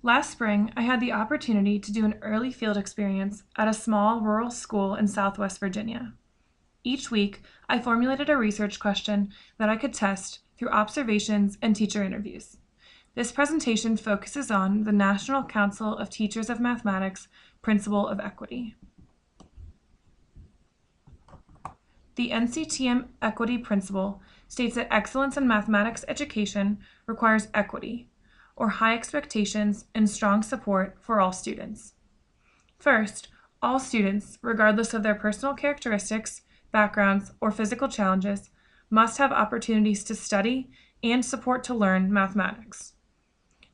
Last spring, I had the opportunity to do an early field experience at a small rural school in Southwest Virginia. Each week, I formulated a research question that I could test through observations and teacher interviews. This presentation focuses on the National Council of Teachers of Mathematics Principle of Equity. The NCTM Equity Principle states that excellence in mathematics education requires equity, or high expectations and strong support for all students. First, all students, regardless of their personal characteristics, backgrounds, or physical challenges, must have opportunities to study and support to learn mathematics.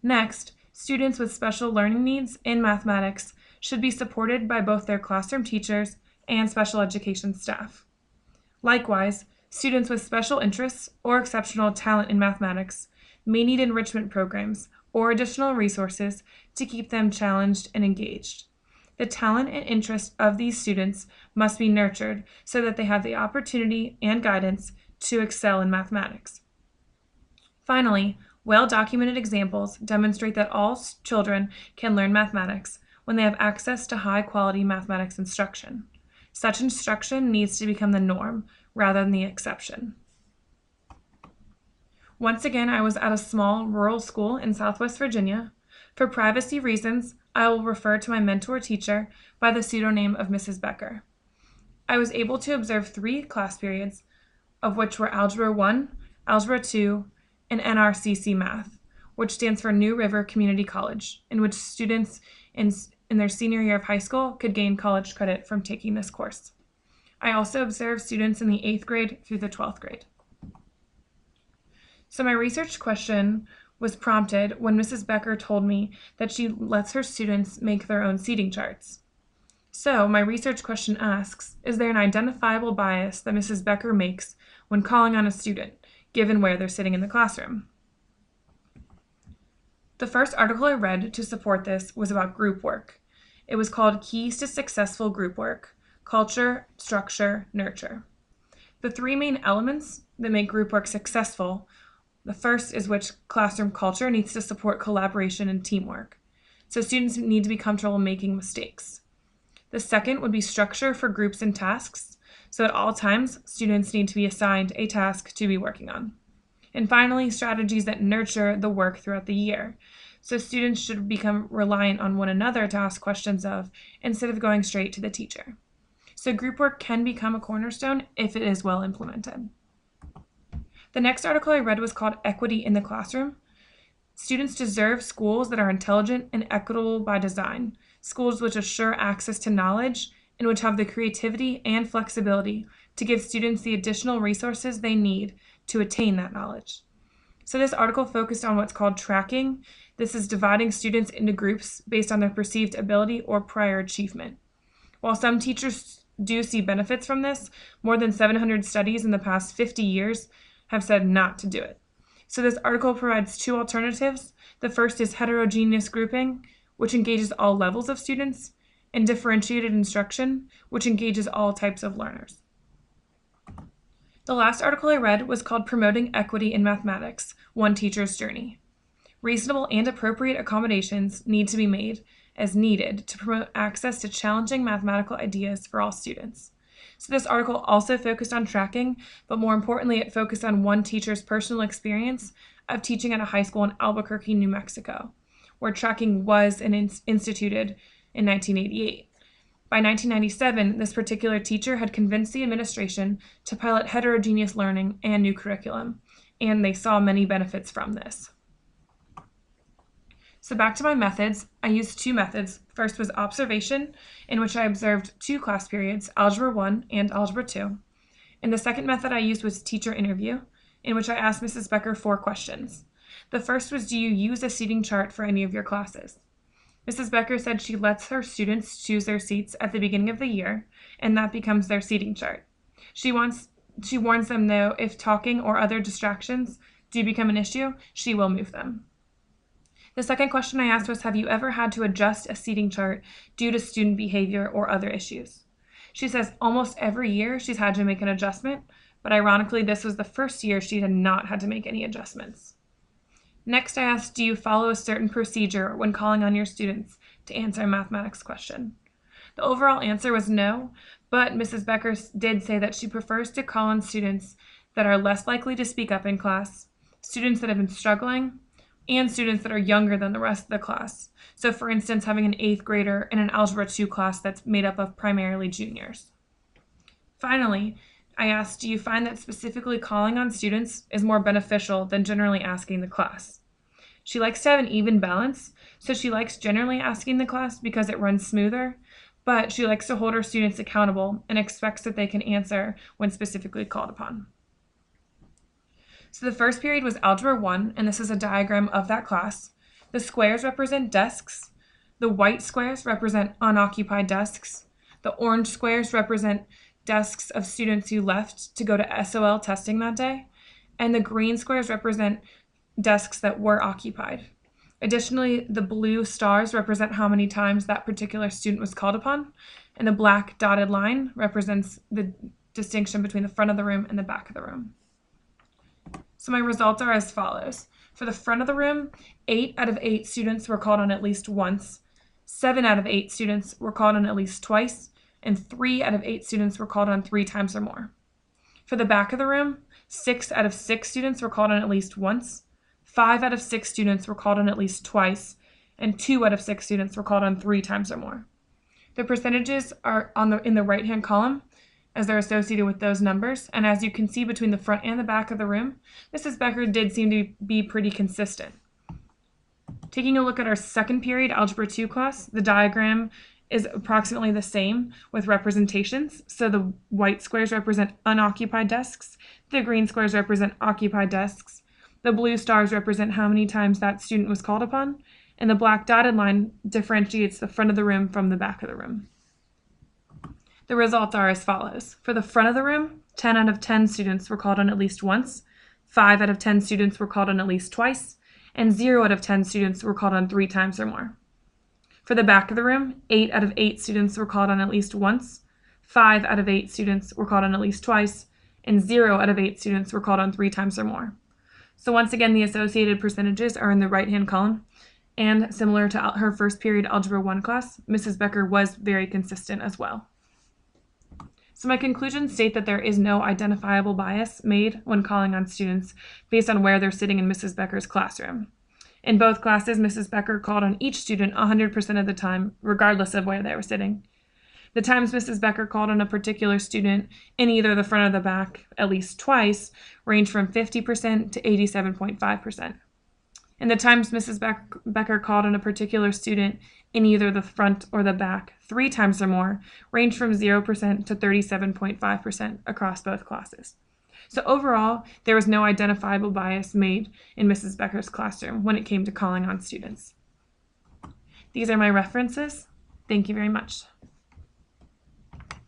Next, students with special learning needs in mathematics should be supported by both their classroom teachers and special education staff. Likewise, students with special interests or exceptional talent in mathematics may need enrichment programs or additional resources to keep them challenged and engaged. The talent and interest of these students must be nurtured so that they have the opportunity and guidance to excel in mathematics. Finally, well-documented examples demonstrate that all children can learn mathematics when they have access to high-quality mathematics instruction. Such instruction needs to become the norm rather than the exception. Once again, I was at a small rural school in Southwest Virginia. For privacy reasons, I will refer to my mentor teacher by the pseudonym of Mrs. Becker. I was able to observe 3 class periods, of which were Algebra 1, Algebra 2, and NRCC Math, which stands for New River Community College, in which students in their senior year of high school could gain college credit from taking this course. I also observed students in the 8th grade through the 12th grade. So my research question was prompted when Mrs. Becker told me that she lets her students make their own seating charts. So my research question asks, is there an identifiable bias that Mrs. Becker makes when calling on a student, given where they're sitting in the classroom? The first article I read to support this was about group work. It was called Keys to Successful Group Work: Culture, Structure, Nurture. The 3 main elements that make group work successful, the first is which classroom culture needs to support collaboration and teamwork. So students need to be comfortable making mistakes. The second would be structure for groups and tasks. So at all times, students need to be assigned a task to be working on. And finally, strategies that nurture the work throughout the year. So students should become reliant on one another to ask questions of, instead of going straight to the teacher. So group work can become a cornerstone if it is well implemented. The next article I read was called Equity in the Classroom. Students deserve schools that are intelligent and equitable by design, schools which assure access to knowledge and which have the creativity and flexibility to give students the additional resources they need to attain that knowledge. So this article focused on what's called tracking. This is dividing students into groups based on their perceived ability or prior achievement. While some teachers do see benefits from this, more than 700 studies in the past 50 years have said not to do it. So this article provides 2 alternatives. The first is heterogeneous grouping, which engages all levels of students, and differentiated instruction, which engages all types of learners. The last article I read was called Promoting Equity in Mathematics: One Teacher's Journey. Reasonable and appropriate accommodations need to be made as needed to promote access to challenging mathematical ideas for all students. So this article also focused on tracking, but more importantly, it focused on one teacher's personal experience of teaching at a high school in Albuquerque, New Mexico, where tracking was instituted in 1988. By 1997, this particular teacher had convinced the administration to pilot heterogeneous learning and new curriculum, and they saw many benefits from this. So back to my methods, I used 2 methods. First was observation, in which I observed 2 class periods, Algebra 1 and Algebra 2. And the second method I used was teacher interview, in which I asked Mrs. Becker 4 questions. The first was, do you use a seating chart for any of your classes? Mrs. Becker said she lets her students choose their seats at the beginning of the year, and that becomes their seating chart. She warns them, though, if talking or other distractions do become an issue, she will move them. The second question I asked was, have you ever had to adjust a seating chart due to student behavior or other issues? She says almost every year she's had to make an adjustment, but ironically, this was the first year she had not had to make any adjustments. Next, I asked, do you follow a certain procedure when calling on your students to answer a mathematics question? The overall answer was no, but Mrs. Becker did say that she prefers to call on students that are less likely to speak up in class, students that have been struggling, and students that are younger than the rest of the class. So for instance, having an 8th grader in an Algebra 2 class that's made up of primarily juniors. Finally, I asked, do you find that specifically calling on students is more beneficial than generally asking the class? She likes to have an even balance, so she likes generally asking the class because it runs smoother, but she likes to hold her students accountable and expects that they can answer when specifically called upon. So the first period was Algebra 1, and this is a diagram of that class. The squares represent desks. The white squares represent unoccupied desks. The orange squares represent desks of students who left to go to SOL testing that day. And the green squares represent desks that were occupied. Additionally, the blue stars represent how many times that particular student was called upon. And the black dotted line represents the distinction between the front of the room and the back of the room. So my results are as follows. For the front of the room, 8 out of 8 students were called on at least once, 7 out of 8 students were called on at least twice, and 3 out of 8 students were called on 3 times or more. For the back of the room, 6 out of 6 students were called on at least once, 5 out of 6 students were called on at least twice, and 2 out of 6 students were called on 3 times or more. The percentages are in the right-hand column, as they're associated with those numbers, and as you can see between the front and the back of the room, Mrs. Becker did seem to be pretty consistent. Taking a look at our second period Algebra 2 class, the diagram is approximately the same with representations. So the white squares represent unoccupied desks, the green squares represent occupied desks, the blue stars represent how many times that student was called upon, and the black dotted line differentiates the front of the room from the back of the room. The results are as follows. For the front of the room, 10 out of 10 students were called on at least once, 5 out of 10 students were called on at least twice, and 0 out of 10 students were called on 3 times or more. For the back of the room, 8 out of 8 students were called on at least once, 5 out of 8 students were called on at least twice, and 0 out of 8 students were called on 3 times or more. So once again, the associated percentages are in the right-hand column, and similar to her first period Algebra 1 class, Mrs. Becker was very consistent as well. So my conclusions state that there is no identifiable bias made when calling on students based on where they're sitting in Mrs. Becker's classroom. In both classes, Mrs. Becker called on each student 100% of the time, regardless of where they were sitting. The times Mrs. Becker called on a particular student in either the front or the back at least twice range from 50% to 87.5%. And the times Mrs. Becker called on a particular student in either the front or the back 3 times or more range from 0% to 37.5% across both classes. So overall, there was no identifiable bias made in Mrs. Becker's classroom when it came to calling on students. These are my references. Thank you very much.